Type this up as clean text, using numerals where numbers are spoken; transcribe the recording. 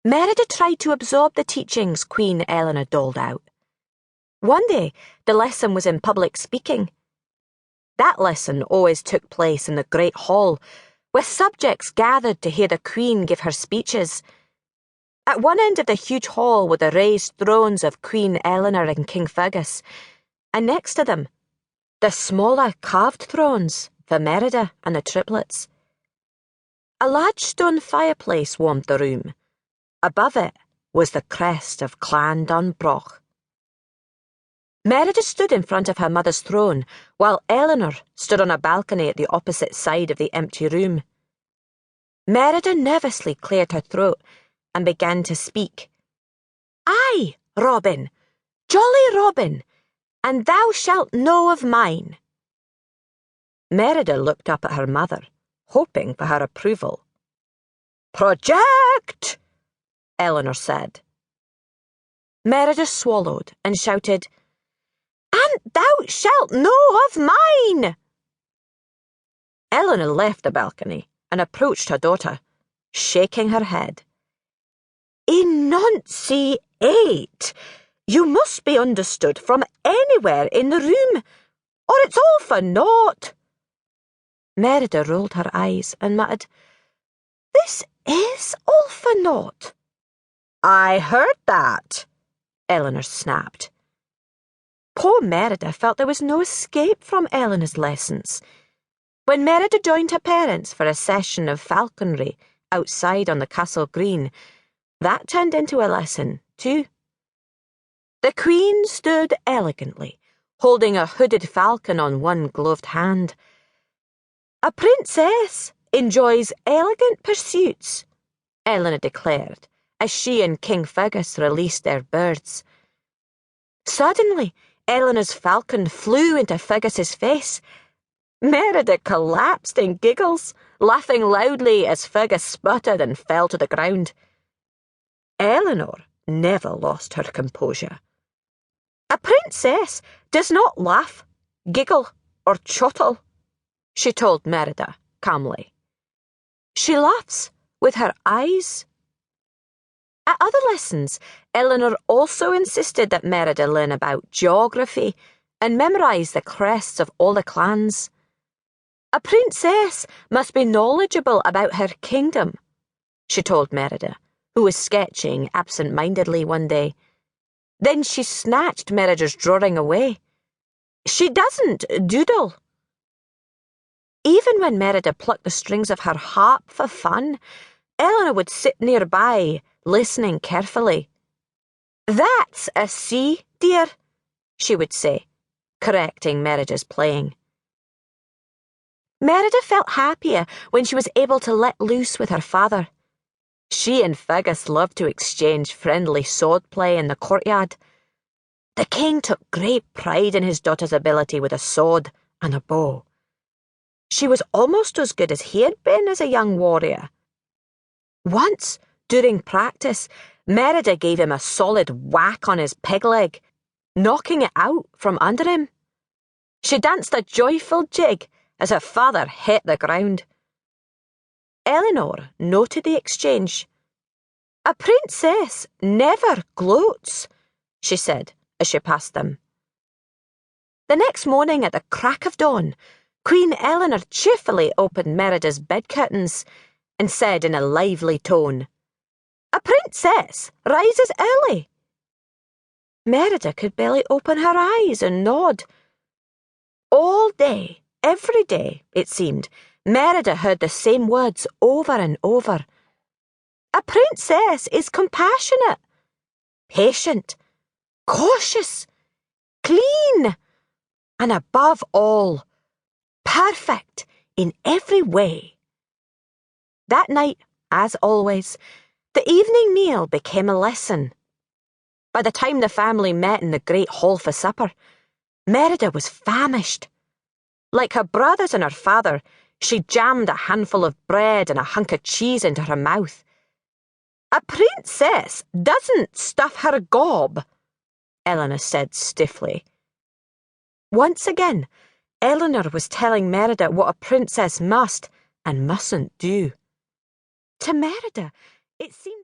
Merida tried to absorb the teachings Queen Eleanor doled out. One day, the lesson was in public speaking. That lesson always took place in the Great Hall, with subjects gathered to hear the Queen give her speeches. At one end of the huge hall were the raised thrones of Queen Eleanor and King Fergus, and next to them, the smaller carved thrones for Merida and the triplets. A large stone fireplace warmed the room. Above it was the crest of Clan Dunbroch. Merida stood in front of her mother's throne, while Eleanor stood on a balcony at the opposite side of the empty room. Merida nervously cleared her throat and began to speak. "Aye, Robin, jolly Robin, and thou shalt know of mine." Merida looked up at her mother, hoping for her approval. "Project!" Eleanor said. Merida swallowed and shouted, "And thou shalt know of mine!" Eleanor left the balcony and approached her daughter, shaking her head. "Enunciate! You must be understood from anywhere in the room, or it's all for naught." Merida rolled her eyes and muttered, "This is all for naught." "I heard that," Eleanor snapped. Poor Merida felt there was no escape from Eleanor's lessons. When Merida joined her parents for a session of falconry outside on the castle green, that turned into a lesson, too. The Queen stood elegantly, holding a hooded falcon on one gloved hand. "A princess enjoys elegant pursuits," Eleanor declared, as she and King Fergus released their birds. Suddenly, Eleanor's falcon flew into Fergus's face. Merida collapsed in giggles, laughing loudly as Fergus sputtered and fell to the ground. Eleanor never lost her composure. "A princess does not laugh, giggle, or chottle," she told Merida calmly. "She laughs with her eyes." At other lessons, Eleanor also insisted that Merida learn about geography and memorize the crests of all the clans. "A princess must be knowledgeable about her kingdom," she told Merida, who was sketching absent-mindedly one day. Then she snatched Merida's drawing away. "She doesn't doodle." Even when Merida plucked the strings of her harp for fun, Eleanor would sit nearby, listening carefully. "That's a C, dear," she would say, correcting Merida's playing. Merida felt happier when she was able to let loose with her father. She and Fergus loved to exchange friendly swordplay in the courtyard. The king took great pride in his daughter's ability with a sword and a bow. She was almost as good as he had been as a young warrior. Once, during practice, Merida gave him a solid whack on his peg leg, knocking it out from under him. She danced a joyful jig as her father hit the ground. Eleanor noted the exchange. "A princess never gloats," she said as she passed them. The next morning at the crack of dawn, Queen Eleanor cheerfully opened Merida's bed curtains and said in a lively tone, "A princess rises early." Merida could barely open her eyes and nod. All day, every day, it seemed, Merida heard the same words over and over. "A princess is compassionate, patient, cautious, clean, and above all, perfect in every way." That night, as always, the evening meal became a lesson. By the time the family met in the great hall for supper, Merida was famished. Like her brothers and her father, she jammed a handful of bread and a hunk of cheese into her mouth. "A princess doesn't stuff her gob," Eleanor said stiffly. Once again, Eleanor was telling Merida what a princess must and mustn't do. To Merida, it seemed